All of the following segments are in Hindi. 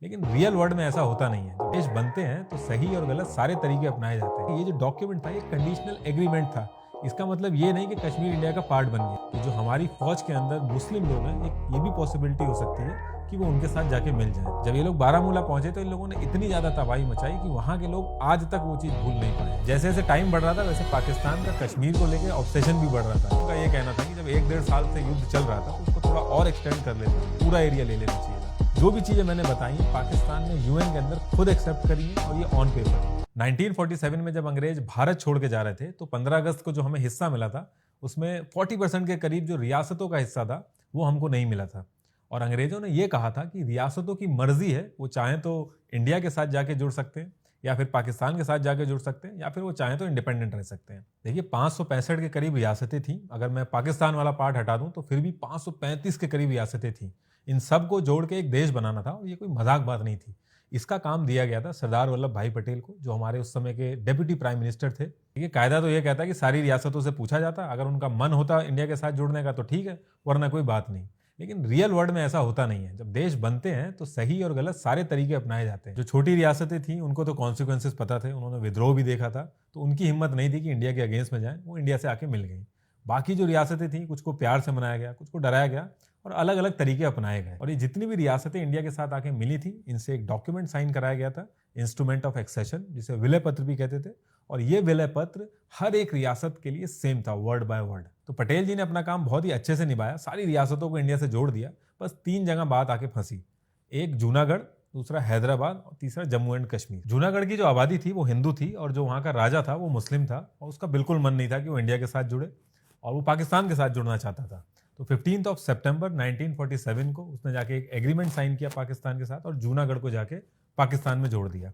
लेकिन रियल वर्ल्ड में ऐसा होता नहीं है। जब देश बनते हैं तो सही और गलत सारे तरीके अपनाए जाते हैं। ये जो डॉक्यूमेंट था ये कंडीशनल एग्रीमेंट था। इसका मतलब ये नहीं कि कश्मीर इंडिया का पार्ट बन गया। ये जो हमारी फौज के अंदर मुस्लिम लोग हैं, एक ये भी पॉसिबिलिटी हो सकती है कि वो उनके साथ जाके मिल जाए। जब ये लोग बारामूला पहुंचे तो इन लोगों ने इतनी ज्यादा तबाही मचाई कि वहां के लोग आज तक वो चीज भूल नहीं पाए। जैसे जैसे टाइम बढ़ रहा था वैसे पाकिस्तान का कश्मीर को लेकर ऑब्सेशन भी बढ़ रहा था। उनका ये कहना था कि जब 1-1.5 साल से युद्ध चल रहा था तो उसको थोड़ा और एक्सटेंड कर लेते, पूरा एरिया ले लेना चाहिए था। जो भी चीजें मैंने बताई पाकिस्तान ने यूएन के अंदर खुद एक्सेप्ट करी है और ये ऑन पेपर है। 1947 में जब अंग्रेज भारत छोड़ के जा रहे थे तो 15 अगस्त को जो हमें हिस्सा मिला था उसमें 40% के करीब जो रियासतों का हिस्सा था वो हमको नहीं मिला था। और अंग्रेजों ने ये कहा था कि रियासतों की मर्जी है, वो चाहें तो इंडिया के साथ जाके जुड़ सकते हैं या फिर पाकिस्तान के साथ जाके जुड़ सकते हैं या फिर वो चाहें तो इंडिपेंडेंट रह सकते हैं। देखिए 565 के करीब रियासतें थीं। अगर मैं पाकिस्तान वाला पार्ट हटा दूं तो फिर भी 535 के करीब रियासतें थीं। इन सब को जोड़ के एक देश बनाना था और ये कोई मजाक बात नहीं थी। इसका काम दिया गया था सरदार वल्लभ भाई पटेल को, जो हमारे उस समय के डेप्यूटी प्राइम मिनिस्टर थे। ये कायदा तो ये कहता है कि सारी रियासतों से पूछा जाता, अगर उनका मन होता इंडिया के साथ जुड़ने का तो ठीक है, वरना कोई बात नहीं। लेकिन रियल वर्ल्ड में ऐसा होता नहीं है। जब देश बनते हैं तो सही और गलत सारे तरीके अपनाए जाते हैं। जो छोटी रियासतें थीं उनको तो कॉन्सिक्वेंसेस पता थे, उन्होंने विद्रोह भी देखा था, तो उनकी हिम्मत नहीं थी कि इंडिया के अगेंस्ट में जाएं, वो इंडिया से आके मिल गई। बाकी जो रियासतें थीं कुछ को प्यार से मनाया गया, कुछ को डराया गया और अलग अलग तरीके अपनाए गए। और ये जितनी भी रियासतें इंडिया के साथ आके मिली थी इनसे एक डॉक्यूमेंट साइन कराया गया था, इंस्ट्रूमेंट ऑफ एक्सेशन, जिसे विलय पत्र भी कहते थे। और ये विलय पत्र हर एक रियासत के लिए सेम था, वर्ड बाय वर्ड। तो पटेल जी ने अपना काम बहुत ही अच्छे से निभाया, सारी रियासतों को इंडिया से जोड़ दिया। बस 3 जगह बात आके फंसी, एक जूनागढ़, दूसरा हैदराबाद और तीसरा जम्मू एंड कश्मीर। जूनागढ़ की जो आबादी थी वो हिंदू थी और जो वहाँ का राजा था वो मुस्लिम था और उसका बिल्कुल मन नहीं था कि वो इंडिया के साथ जुड़े और वो पाकिस्तान के साथ जुड़ना चाहता था। तो 15 सितंबर 1947 को उसने जाके एक एग्रीमेंट साइन किया पाकिस्तान के साथ और जूनागढ़ को जाके पाकिस्तान में जोड़ दिया।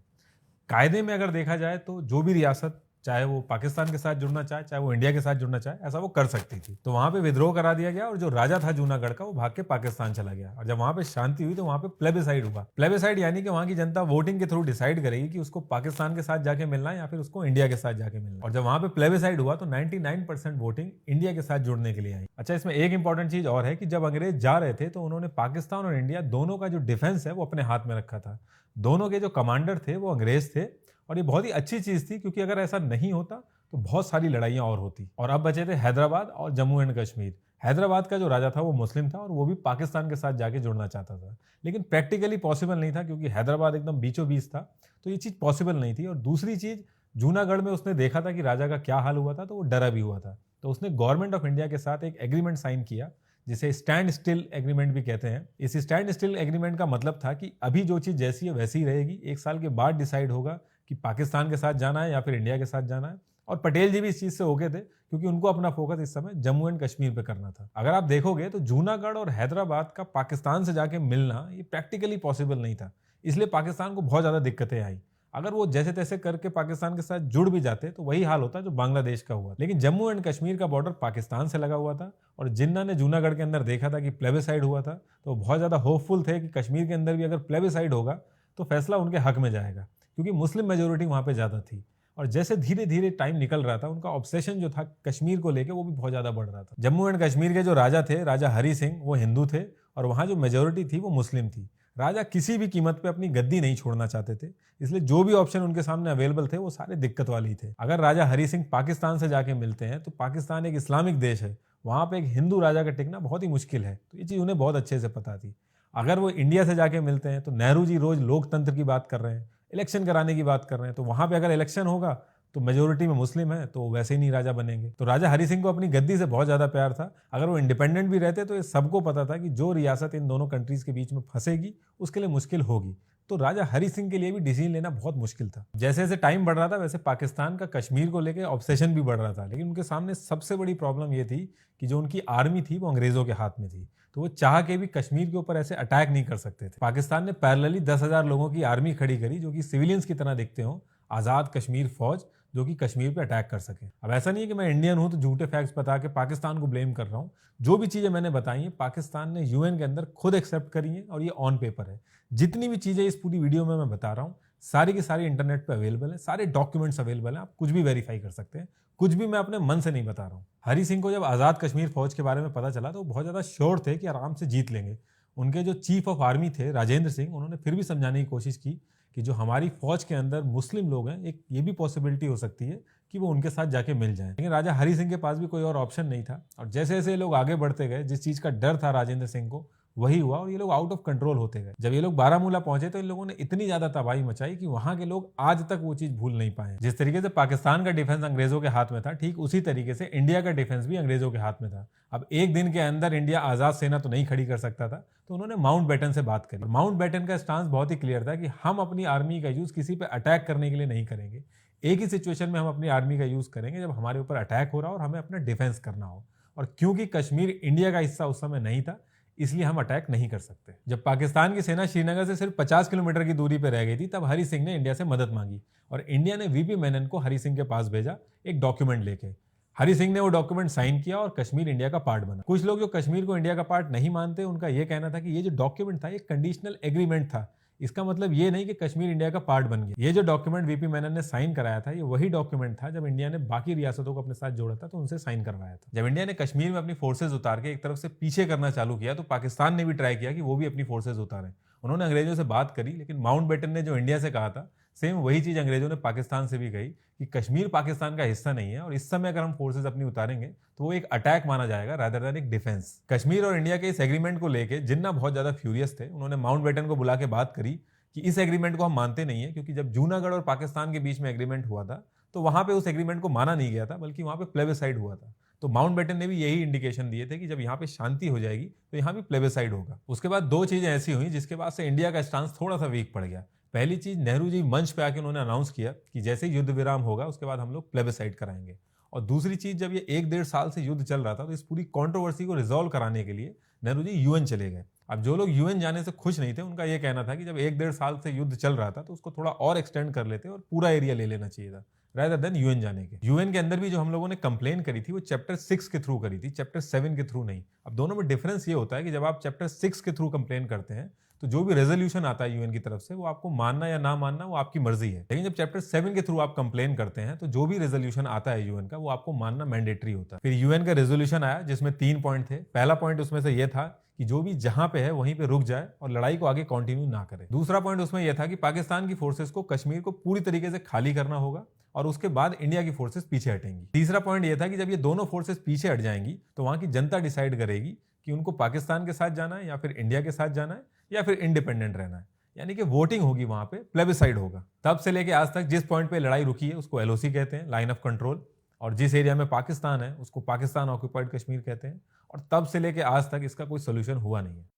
कायदे में अगर देखा जाए तो जो भी रियासत चाहे वो पाकिस्तान के साथ जुड़ना चाहे वो इंडिया के साथ जुड़ना चाहे, ऐसा वो कर सकती थी। तो वहां पे विद्रोह करा दिया गया और जो राजा था जूनागढ़ का वो भाग के पाकिस्तान चला गया। और जब वहां पे शांति हुई तो वहां पे प्लेबिसाइड हुआ। प्लेबिसाइड यानी कि वहां की जनता वोटिंग के थ्रू डिसाइड करेगी कि उसको पाकिस्तान के साथ जाके मिलना है या फिर उसको इंडिया के साथ जाके मिलना है। और जब वहां पे प्लेबिसाइड हुआ तो 99% वोटिंग इंडिया के साथ जुड़ने के लिए आई। अच्छा, इसमें एक इंपॉर्टेंट चीज और है कि जब अंग्रेज जा रहे थे तो उन्होंने पाकिस्तान और इंडिया दोनों का जो डिफेंस है वो अपने हाथ में रखा था। दोनों के जो कमांडर थे वो अंग्रेज थे और ये बहुत ही अच्छी चीज थी, क्योंकि अगर ऐसा नहीं होता तो बहुत सारी लड़ाइयां और होती। और अब बचे थे हैदराबाद और जम्मू एंड कश्मीर। हैदराबाद का जो राजा था वो मुस्लिम था और वो भी पाकिस्तान के साथ जाके जुड़ना चाहता था, लेकिन प्रैक्टिकली पॉसिबल नहीं था क्योंकि हैदराबाद एकदम बीचों बीच था, तो ये चीज पॉसिबल नहीं थी। और दूसरी चीज, जूनागढ़ में उसने देखा था कि राजा का क्या हाल हुआ था, तो वो डरा भी हुआ था। तो उसने गवर्नमेंट ऑफ इंडिया के साथ एक एग्रीमेंट साइन किया जिसे स्टैंड स्टिल एग्रीमेंट भी कहते हैं। इस स्टैंड स्टिल एग्रीमेंट का मतलब था कि अभी जो चीज जैसी है वैसी ही रहेगी, 1 साल के बाद डिसाइड होगा कि पाकिस्तान के साथ जाना है या फिर इंडिया के साथ जाना है। और पटेल जी भी इस चीज से ओके थे क्योंकि उनको अपना फोकस इस समय जम्मू एंड कश्मीर पे करना था। अगर आप देखोगे तो जूनागढ़ और हैदराबाद का पाकिस्तान से जाके मिलना ये प्रैक्टिकली पॉसिबल नहीं था, इसलिए पाकिस्तान को बहुत ज्यादा दिक्कतें आई। अगर वो जैसे तैसे करके पाकिस्तान के साथ जुड़ भी जाते तो वही हाल होता जो बांग्लादेश का हुआ। लेकिन जम्मू एंड कश्मीर का बॉर्डर पाकिस्तान से लगा हुआ था और जिन्ना ने जूनागढ़ के अंदर देखा था कि प्लेबिसाइड हुआ था तो बहुत ज्यादा होपफुल थे कि कश्मीर के अंदर भी अगर प्लेबिसाइड होगा तो फैसला उनके हक में जाएगा, क्योंकि मुस्लिम मेजोरिटी वहां पे ज्यादा थी। और जैसे धीरे धीरे टाइम निकल रहा था उनका ऑब्सेशन जो था कश्मीर को लेके वो भी बहुत ज्यादा बढ़ रहा था। जम्मू एंड कश्मीर के जो राजा थे, राजा हरि सिंह, वो हिंदू थे और वहां जो मेजोरिटी थी वो मुस्लिम थी। राजा किसी भी कीमत पे अपनी गद्दी नहीं छोड़ना चाहते थे, इसलिए जो भी ऑप्शन उनके सामने अवेलेबल थे वो सारे दिक्कत वाले ही थे। अगर राजा हरि सिंह पाकिस्तान से जाके मिलते हैं तो पाकिस्तान एक इस्लामिक देश है, वहां पे एक हिंदू राजा का टिकना बहुत ही मुश्किल है, तो ये चीज उन्हें बहुत अच्छे से पता थी। अगर वो इंडिया से जाके मिलते हैं तो नेहरू जी रोज लोकतंत्र की बात कर रहे हैं, इलेक्शन कराने की बात कर रहे हैं, तो वहां पे अगर इलेक्शन होगा तो मेजोरिटी में मुस्लिम है तो वैसे ही नहीं राजा बनेंगे। तो राजा हरि सिंह को अपनी गद्दी से बहुत ज्यादा प्यार था। अगर वो इंडिपेंडेंट भी रहते तो ये सबको पता था कि जो रियासत इन दोनों कंट्रीज के बीच में फंसेगी उसके लिए मुश्किल होगी। तो राजा हरि सिंह के लिए भी डिसीजन लेना बहुत मुश्किल था। जैसे जैसे टाइम बढ़ रहा था वैसे पाकिस्तान का कश्मीर को लेकर ऑब्सेशन भी बढ़ रहा था, लेकिन उनके सामने सबसे बड़ी प्रॉब्लम ये थी कि जो उनकी आर्मी थी वो अंग्रेजों के हाथ में थी, तो वो चाह के भी कश्मीर के ऊपर ऐसे अटैक नहीं कर सकते थे। पाकिस्तान ने पैरेलली 10,000 लोगों की आर्मी खड़ी करी जो कि सिविलियंस की तरह दिखते हो, आजाद कश्मीर फौज, जो कि कश्मीर पे अटैक कर सके। अब ऐसा नहीं है कि मैं इंडियन हूं तो झूठे फैक्ट्स बता के पाकिस्तान को ब्लेम कर रहा हूं। जो भी चीजें मैंने बताई हैं पाकिस्तान ने यूएन के अंदर खुद एक्सेप्ट करी हैं और ये ऑन पेपर है। जितनी भी चीजें इस पूरी वीडियो में मैं बता रहा हूं सारी की सारी इंटरनेट पे अवेलेबल है, सारे डॉक्यूमेंट्स अवेलेबल हैं, आप कुछ भी वेरीफाई कर सकते हैं। कुछ भी मैं अपने मन से नहीं बता रहा हूं। हरि सिंह को जब आजाद कश्मीर फौज के बारे में पता चला तो वो बहुत ज्यादा श्योर थे कि आराम से जीत लेंगे। उनके जो चीफ ऑफ आर्मी थे राजेंद्र सिंह, उन्होंने फिर भी समझाने की कोशिश की कि जो हमारी फौज के अंदर मुस्लिम लोग हैं, एक ये भी पॉसिबिलिटी हो सकती है कि वो उनके साथ जाके मिल जाएं। लेकिन राजा हरि सिंह के पास भी कोई और ऑप्शन नहीं था, और जैसे जैसे ये लोग आगे बढ़ते गए, जिस चीज का डर था राजेंद्र सिंह को वही हुआ, और ये लोग आउट ऑफ कंट्रोल होते गए। जब ये लोग बारामूला पहुंचे तो इन लोगों ने इतनी ज्यादा तबाही मचाई कि वहां के लोग आज तक वो चीज भूल नहीं पाए। जिस तरीके से पाकिस्तान का डिफेंस अंग्रेजों के हाथ में था, ठीक उसी तरीके से इंडिया का डिफेंस भी अंग्रेजों के हाथ में था। अब एक दिन के अंदर इंडिया आजाद सेना तो नहीं खड़ी कर सकता था, तो उन्होंने माउंट बैटन से बात करी। माउंट बैटन का स्टांस बहुत ही क्लियर था कि हम अपनी आर्मी का यूज किसी पे अटैक करने के लिए नहीं करेंगे। एक ही सिचुएशन में हम अपनी आर्मी का यूज करेंगे जब हमारे ऊपर अटैक हो रहा हो और हमें अपना डिफेंस करना हो। और क्योंकि कश्मीर इंडिया का हिस्सा उस समय नहीं था, इसलिए हम अटैक नहीं कर सकते। जब पाकिस्तान की सेना श्रीनगर से सिर्फ 50 किलोमीटर की दूरी पर रह गई थी, तब हरि सिंह ने इंडिया से मदद मांगी और इंडिया ने वीपी मेनन को हरि सिंह के पास भेजा एक डॉक्यूमेंट लेके। हरि सिंह ने वो डॉक्यूमेंट साइन किया और कश्मीर इंडिया का पार्ट बना। कुछ लोग जो कश्मीर को इंडिया का पार्ट नहीं मानते, उनका यह कहना था कि ये जो डॉक्यूमेंट था, ये कंडीशनल एग्रीमेंट था। इसका मतलब ये नहीं कि कश्मीर इंडिया का पार्ट बन गया। ये जो डॉक्यूमेंट वीपी मेनन ने साइन कराया था, ये वही डॉक्यूमेंट था जब इंडिया ने बाकी रियासतों को अपने साथ जोड़ा था तो उनसे साइन करवाया था। जब इंडिया ने कश्मीर में अपनी फोर्सेज उतार के एक तरफ से पीछे करना चालू किया, तो पाकिस्तान ने भी ट्राई किया कि वो भी अपनी फोर्सेज उतारें। उन्होंने अंग्रेजों से बात करी, लेकिन माउंट बैटन ने जो इंडिया से कहा था, सेम वही चीज अंग्रेजों ने पाकिस्तान से भी कही कि कश्मीर पाकिस्तान का हिस्सा नहीं है और इस समय अगर हम फोर्सेज अपनी उतारेंगे तो वो एक अटैक माना जाएगा रादर देन एक डिफेंस। कश्मीर और इंडिया के इस एग्रीमेंट को लेके जिन्ना बहुत ज्यादा फ्यूरियस थे, उन्होंने माउंट बैटन को बुला के बात करी कि इस एग्रीमेंट को हम मानते नहीं है, क्योंकि जब जूनागढ़ और पाकिस्तान के बीच में एग्रीमेंट हुआ था तो वहां पे उस एग्रीमेंट को माना नहीं गया था, बल्कि वहां पे प्लेबिसाइड हुआ था। तो माउंट बैटन ने भी यही इंडिकेशन दिए थे कि जब यहाँ पे शांति हो जाएगी तो यहाँ भी प्लेबिसाइड होगा। उसके बाद दो चीजें ऐसी हुई जिसके बाद से इंडिया का स्टांस थोड़ा सा वीक पड़ गया। पहली चीज, नेहरू जी मंच पे आके उन्होंने अनाउंस किया कि जैसे ही युद्ध विराम होगा उसके बाद हम लोग प्लेबिसाइड कराएंगे। और दूसरी चीज, जब ये 1-1.5 साल से युद्ध चल रहा था तो इस पूरी कंट्रोवर्सी को रिजॉल्व कराने के लिए नेहरू जी यूएन चले गए। अब जो लोग यूएन जाने से खुश नहीं थे, उनका यह कहना था कि जब 1-1.5 साल से युद्ध चल रहा था तो उसको थोड़ा और एक्सटेंड कर लेते और पूरा एरिया ले लेना चाहिए था rather देन यूएन जाने के। यूएन के अंदर भी जो हम लोगों ने कंप्लेन करी थी वो चैप्टर 6 के थ्रू करी थी, चैप्टर 7 के थ्रू नहीं। अब दोनों में डिफरेंस ये होता है कि जब आप चैप्टर 6 के थ्रू कंप्लेन करते हैं तो जो भी रेजोल्यूशन आता है यूएन की तरफ से वो आपको मानना या ना मानना वो आपकी मर्जी है। लेकिन जब चैप्टर 7 के थ्रू आप कंप्लेन करते हैं तो जो भी रेजोल्यूशन आता है यूएन का वो आपको मानना मैंडेटरी होता है। फिर यूएन का रेजोल्यूशन आया जिसमें 3 पॉइंट थे। पहला पॉइंट उसमें से ये था कि जो भी जहां पे है वहीं पे रुक जाए और लड़ाई को आगे कंटिन्यू ना करे। दूसरा पॉइंट उसमें यह था कि पाकिस्तान की फोर्सेस को कश्मीर को पूरी तरीके से खाली करना होगा और उसके बाद इंडिया की फोर्सेस पीछे हटेंगी। तीसरा पॉइंट यह था कि जब ये दोनों फोर्सेस पीछे हट जाएंगी तो वहां की जनता डिसाइड करेगी कि उनको पाकिस्तान के साथ जाना है या फिर इंडिया के साथ जाना है या फिर इंडिपेंडेंट रहना है। यानी कि वोटिंग होगी, वहां पे प्लेबिसाइड होगा। तब से लेके आज तक जिस पॉइंट पे लड़ाई रुकी है उसको एलओसी कहते हैं, लाइन ऑफ कंट्रोल, और जिस एरिया में पाकिस्तान है उसको पाकिस्तान ऑक्यूपाइड कश्मीर कहते हैं। और तब से लेके आज तक इसका कोई सोल्यूशन हुआ नहीं है।